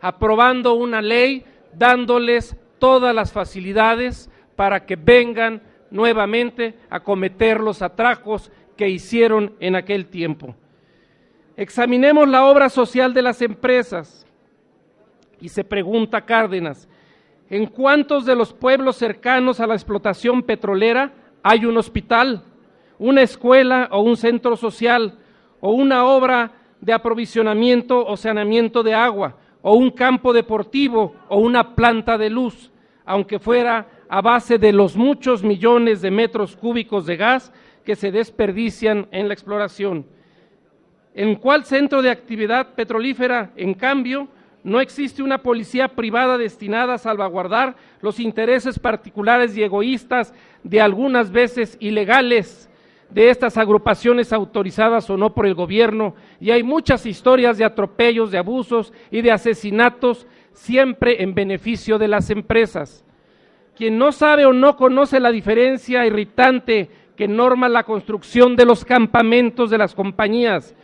aprobando una ley, dándoles todas las facilidades para que vengan nuevamente a cometer los atracos que hicieron en aquel tiempo. Examinemos la obra social de las empresas. Y se pregunta Cárdenas: ¿en cuántos de los pueblos cercanos a la explotación petrolera hay un hospital, una escuela o un centro social, o una obra de aprovisionamiento o saneamiento de agua, o un campo deportivo o una planta de luz, aunque fuera a base de los muchos millones de metros cúbicos de gas que se desperdician en la exploración? ¿En cuál centro de actividad petrolífera, en cambio, no existe una policía privada destinada a salvaguardar los intereses particulares y egoístas, de algunas veces ilegales, de estas agrupaciones autorizadas o no por el gobierno? Y hay muchas historias de atropellos, de abusos y de asesinatos siempre en beneficio de las empresas. Quien no sabe o no conoce la diferencia irritante que norma la construcción de los campamentos de las compañías,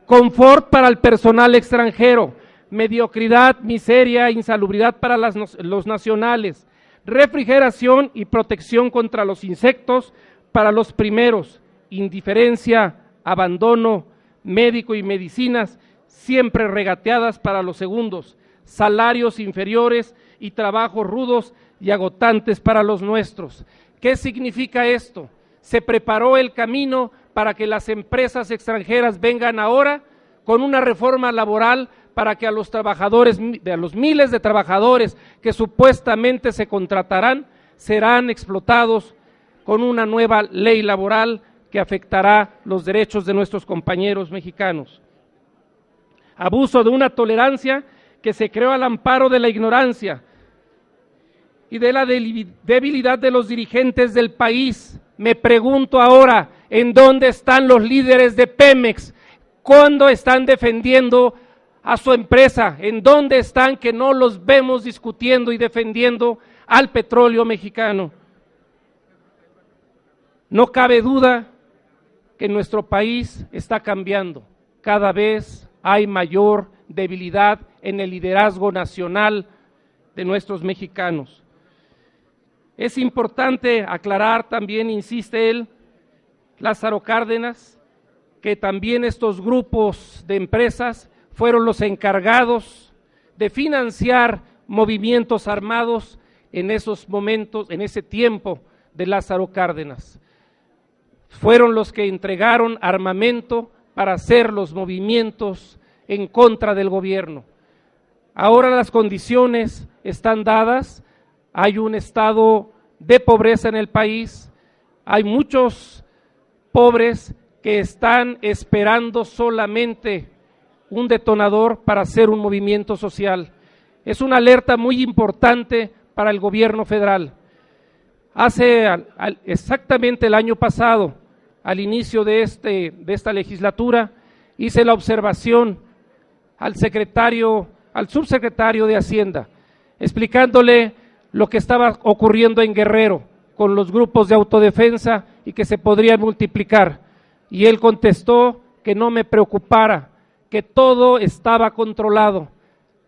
confort para el personal extranjero, mediocridad, miseria, insalubridad para los nacionales, refrigeración y protección contra los insectos para los primeros, indiferencia, abandono médico y medicinas siempre regateadas para los segundos, salarios inferiores y trabajos rudos y agotantes para los nuestros. ¿Qué significa esto? Se preparó el camino para que las empresas extranjeras vengan ahora con una reforma laboral para que a los trabajadores, a los miles de trabajadores que supuestamente se contratarán, serán explotados con una nueva ley laboral que afectará los derechos de nuestros compañeros mexicanos. Abuso de una tolerancia que se creó al amparo de la ignorancia y de la debilidad de los dirigentes del país. Me pregunto ahora, ¿en dónde están los líderes de Pemex? ¿Cuándo están defendiendo a su empresa? ¿En dónde están que no los vemos discutiendo y defendiendo al petróleo mexicano? No cabe duda que nuestro país está cambiando. Cada vez hay mayor debilidad en el liderazgo nacional de nuestros mexicanos. Es importante aclarar también, insiste él, Lázaro Cárdenas, que también estos grupos de empresas fueron los encargados de financiar movimientos armados en esos momentos, en ese tiempo de Lázaro Cárdenas. Fueron los que entregaron armamento para hacer los movimientos en contra del gobierno. Ahora las condiciones están dadas, hay un estado de pobreza en el país, hay muchos pobres que están esperando solamente un detonador para hacer un movimiento social. Es una alerta muy importante para el gobierno federal. Hace exactamente el año pasado, al inicio de esta legislatura, hice la observación al subsecretario de Hacienda, explicándole lo que estaba ocurriendo en Guerrero con los grupos de autodefensa y que se podrían multiplicar. Y él contestó que no me preocupara, que todo estaba controlado.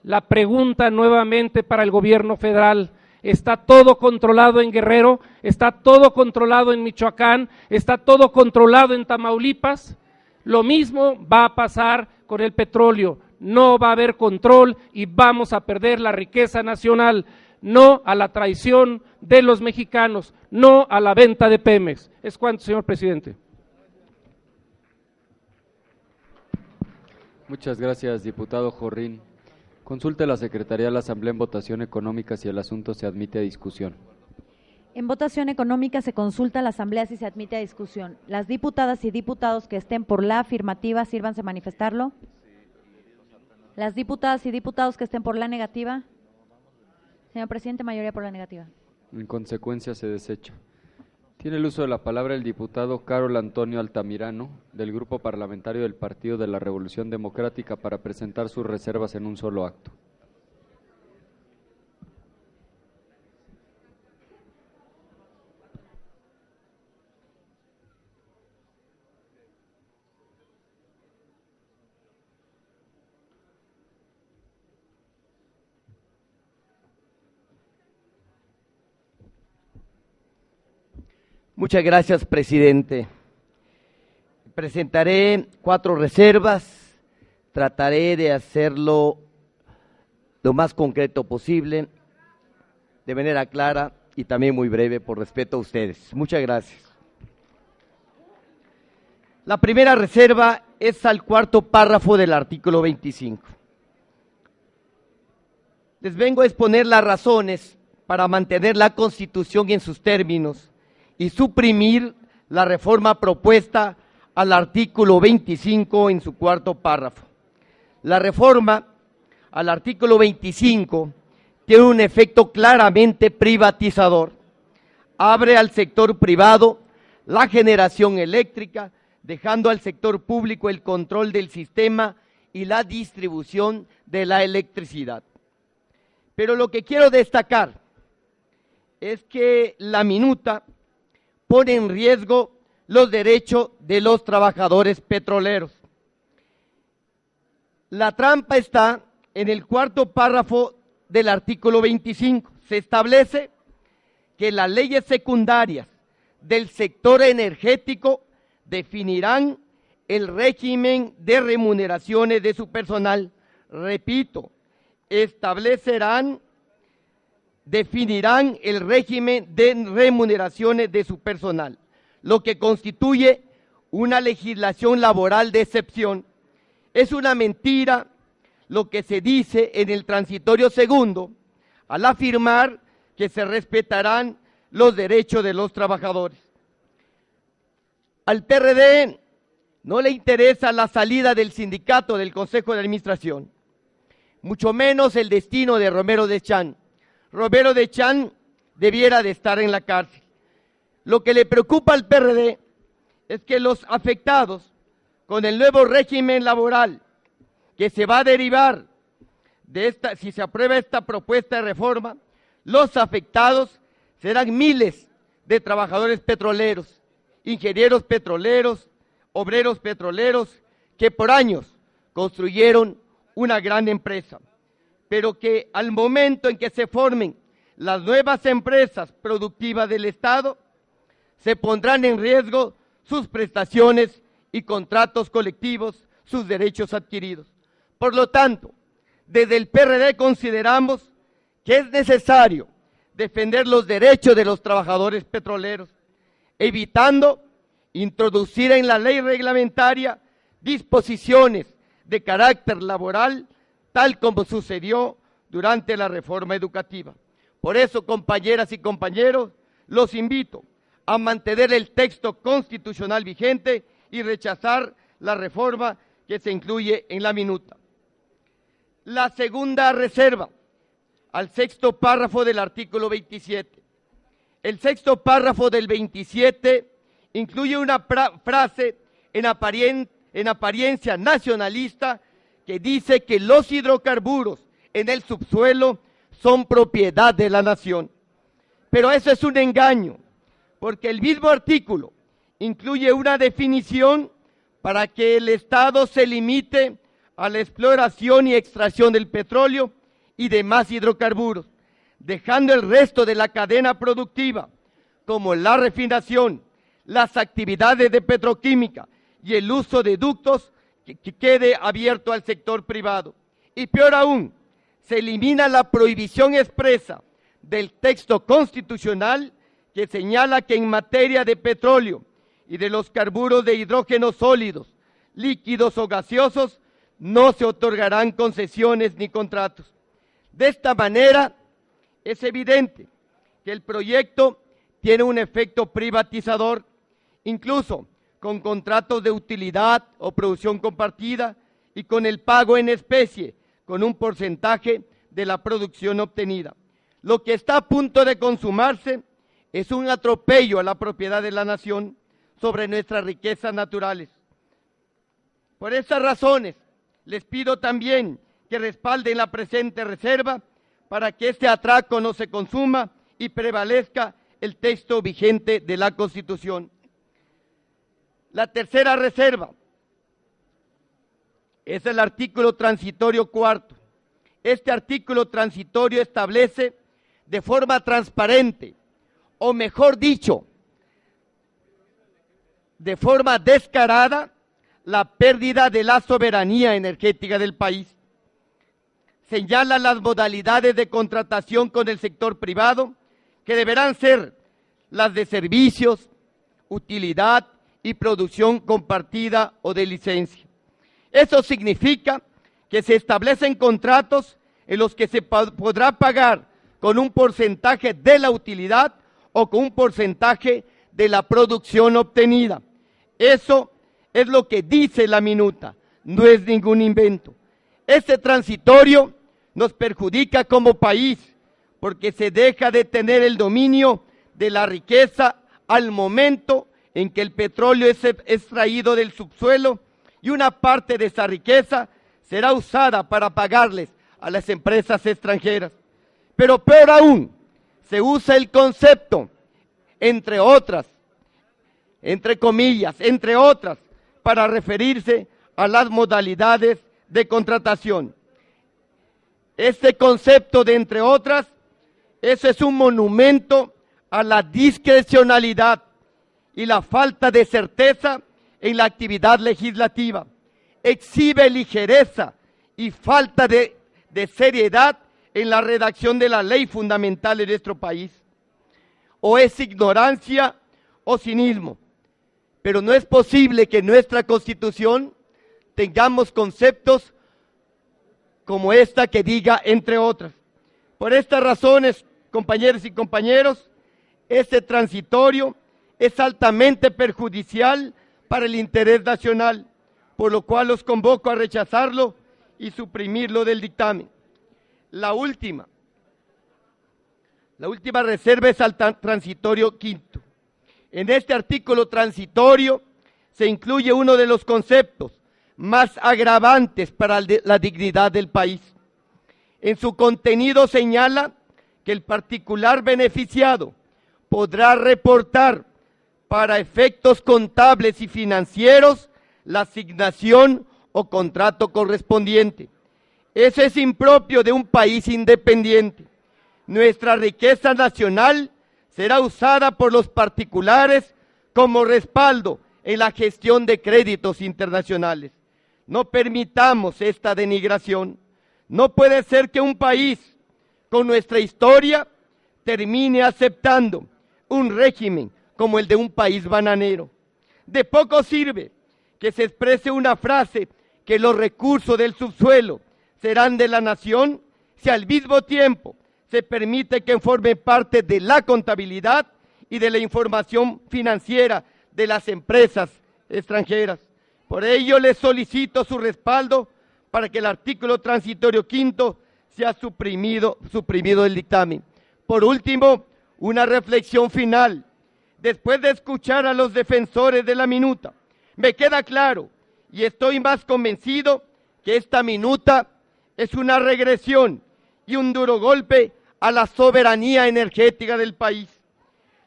La pregunta nuevamente para el gobierno federal: ¿está todo controlado en Guerrero? ¿Está todo controlado en Michoacán? ¿Está todo controlado en Tamaulipas? Lo mismo va a pasar con el petróleo. No va a haber control y vamos a perder la riqueza nacional. No a la traición de los mexicanos, no a la venta de Pemex. Es cuanto, señor presidente. Muchas gracias, diputado Jorrín. Consulte la Secretaría de la Asamblea en votación económica si el asunto se admite a discusión. En votación económica se consulta a la Asamblea si se admite a discusión. Las diputadas y diputados que estén por la afirmativa, sírvanse a manifestarlo. Las diputadas y diputados que estén por la negativa. Señor presidente, mayoría por la negativa. En consecuencia se desecha. Tiene el uso de la palabra el diputado Carol Antonio Altamirano, del Grupo Parlamentario del Partido de la Revolución Democrática, para presentar sus reservas en un solo acto. Muchas gracias, presidente. Presentaré 4 reservas, trataré de hacerlo lo más concreto posible, de manera clara y también muy breve, por respeto a ustedes. Muchas gracias. La primera reserva es al 4º párrafo del artículo 25. Les vengo a exponer las razones para mantener la Constitución en sus términos y suprimir la reforma propuesta al artículo 25 en su 4º párrafo. La reforma al artículo 25 tiene un efecto claramente privatizador. Abre al sector privado la generación eléctrica, dejando al sector público el control del sistema y la distribución de la electricidad. Pero lo que quiero destacar es que la minuta pone en riesgo los derechos de los trabajadores petroleros. La trampa está en el cuarto párrafo del artículo 25. Se establece que las leyes secundarias del sector energético definirán el régimen de remuneraciones de su personal. Repito, definirán el régimen de remuneraciones de su personal, lo que constituye una legislación laboral de excepción. Es una mentira lo que se dice en el transitorio segundo al afirmar que se respetarán los derechos de los trabajadores. Al PRD no le interesa la salida del sindicato del Consejo de Administración, mucho menos el destino de Romero Deschamps. Romero Deschamps debiera de estar en la cárcel. Lo que le preocupa al PRD es que los afectados con el nuevo régimen laboral que se va a derivar de esta, si se aprueba esta propuesta de reforma, los afectados serán miles de trabajadores petroleros, ingenieros petroleros, obreros petroleros, que por años construyeron una gran empresa, pero que al momento en que se formen las nuevas empresas productivas del Estado, se pondrán en riesgo sus prestaciones y contratos colectivos, sus derechos adquiridos. Por lo tanto, desde el PRD consideramos que es necesario defender los derechos de los trabajadores petroleros, evitando introducir en la ley reglamentaria disposiciones de carácter laboral, tal como sucedió durante la reforma educativa. Por eso, compañeras y compañeros, los invito a mantener el texto constitucional vigente y rechazar la reforma que se incluye en la minuta. La segunda reserva, al sexto párrafo del artículo 27. El sexto párrafo del 27 incluye una frase en apariencia nacionalista que dice que los hidrocarburos en el subsuelo son propiedad de la nación. Pero eso es un engaño, porque el mismo artículo incluye una definición para que el Estado se limite a la exploración y extracción del petróleo y demás hidrocarburos, dejando el resto de la cadena productiva, como la refinación, las actividades de petroquímica y el uso de ductos, que quede abierto al sector privado. Y peor aún, se elimina la prohibición expresa del texto constitucional que señala que en materia de petróleo y de los carburos de hidrógeno sólidos, líquidos o gaseosos, no se otorgarán concesiones ni contratos. De esta manera, es evidente que el proyecto tiene un efecto privatizador, incluso con contratos de utilidad o producción compartida y con el pago en especie, con un porcentaje de la producción obtenida. Lo que está a punto de consumarse es un atropello a la propiedad de la nación sobre nuestras riquezas naturales. Por estas razones, les pido también que respalden la presente reserva para que este atraco no se consuma y prevalezca el texto vigente de la Constitución. La tercera reserva es el artículo transitorio cuarto. Este artículo transitorio establece de forma transparente, o mejor dicho, de forma descarada, la pérdida de la soberanía energética del país. Señala las modalidades de contratación con el sector privado, que deberán ser las de servicios, utilidad y producción compartida o de licencia. Eso significa que se establecen contratos en los que se podrá pagar con un porcentaje de la utilidad o con un porcentaje de la producción obtenida. Eso es lo que dice la minuta, no es ningún invento. Este transitorio nos perjudica como país porque se deja de tener el dominio de la riqueza al momento en que el petróleo es extraído del subsuelo y una parte de esa riqueza será usada para pagarles a las empresas extranjeras. Pero peor aún, se usa el concepto, entre otras, entre comillas, entre otras, para referirse a las modalidades de contratación. Este concepto de entre otras, ese es un monumento a la discrecionalidad y la falta de certeza en la actividad legislativa. Exhibe ligereza y falta de seriedad en la redacción de la ley fundamental de nuestro país. O es ignorancia o cinismo. Pero no es posible que en nuestra Constitución tengamos conceptos como esta que diga entre otras. Por estas razones, compañeros y compañeros, este transitorio es altamente perjudicial para el interés nacional, por lo cual los convoco a rechazarlo y suprimirlo del dictamen. La última reserva es al transitorio quinto. En este artículo transitorio se incluye uno de los conceptos más agravantes para la dignidad del país. En su contenido señala que el particular beneficiado podrá reportar para efectos contables y financieros la asignación o contrato correspondiente. Eso es impropio de un país independiente. Nuestra riqueza nacional será usada por los particulares como respaldo en la gestión de créditos internacionales. No permitamos esta denigración. No puede ser que un país con nuestra historia termine aceptando un régimen como el de un país bananero. De poco sirve que se exprese una frase que los recursos del subsuelo serán de la nación si al mismo tiempo se permite que forme parte de la contabilidad y de la información financiera de las empresas extranjeras. Por ello les solicito su respaldo para que el artículo transitorio quinto sea suprimido del dictamen. Por último, una reflexión final. Después de escuchar a los defensores de la minuta, me queda claro y estoy más convencido que esta minuta es una regresión y un duro golpe a la soberanía energética del país.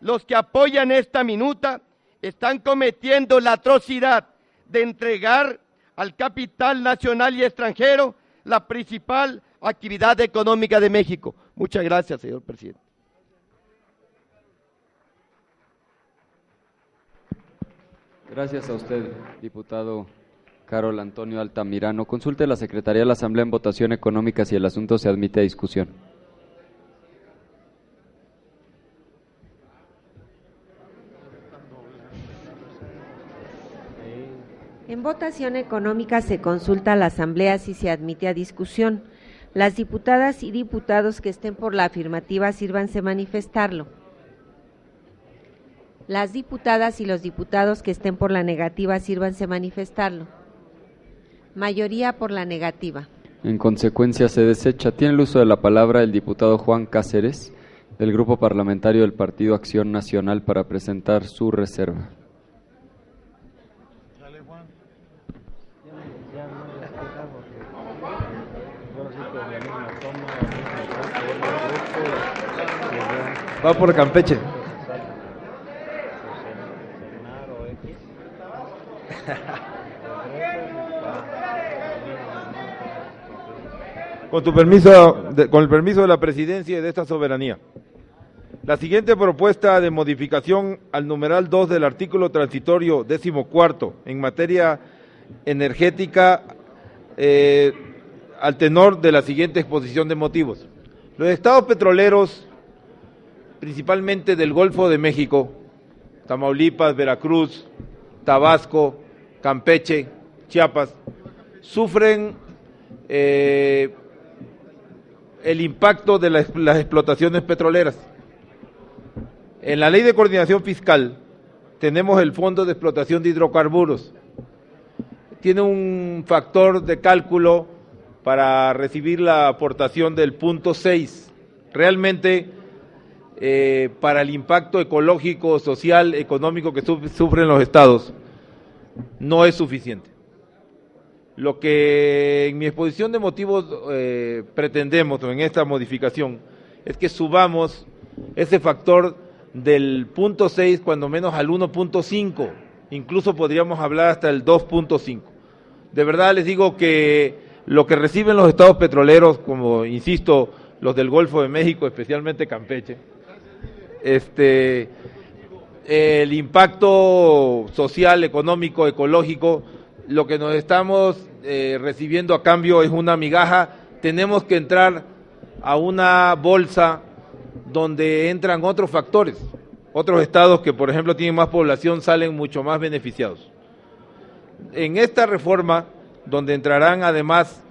Los que apoyan esta minuta están cometiendo la atrocidad de entregar al capital nacional y extranjero la principal actividad económica de México. Muchas gracias, señor presidente. Gracias a usted, diputado Carol Antonio Altamirano. Consulte la Secretaría de la Asamblea en votación económica si el asunto se admite a discusión. En votación económica se consulta a la Asamblea si se admite a discusión. Las diputadas y diputados que estén por la afirmativa sírvanse manifestarlo. Las diputadas y los diputados que estén por la negativa sírvanse manifestarlo. Mayoría por la negativa. En consecuencia se desecha. Tiene el uso de la palabra el diputado Juan Cáceres, del Grupo Parlamentario del Partido Acción Nacional, para presentar su reserva. Va por Campeche. Con el permiso de la presidencia y de esta soberanía. La siguiente propuesta de modificación al numeral 2 del artículo transitorio 14º en materia energética al tenor de la siguiente exposición de motivos. Los estados petroleros, principalmente del Golfo de México, Tamaulipas, Veracruz, Tabasco, Campeche, Chiapas, sufren el impacto de las explotaciones petroleras. En la Ley de Coordinación Fiscal tenemos el Fondo de Explotación de Hidrocarburos. Tiene un factor de cálculo para recibir la aportación del 0.6. Realmente, para el impacto ecológico, social, económico que sufren los estados, no es suficiente. Lo que en mi exposición de motivos pretendemos en esta modificación es que subamos ese factor del 0.6 cuando menos al 1.5, incluso podríamos hablar hasta el 2.5. De verdad les digo que lo que reciben los estados petroleros, como insisto, los del Golfo de México, especialmente Campeche, el impacto social, económico, ecológico, lo que nos estamos recibiendo a cambio es una migaja. Tenemos que entrar a una bolsa donde entran otros factores. Otros estados que, por ejemplo, tienen más población salen mucho más beneficiados. En esta reforma, donde entrarán además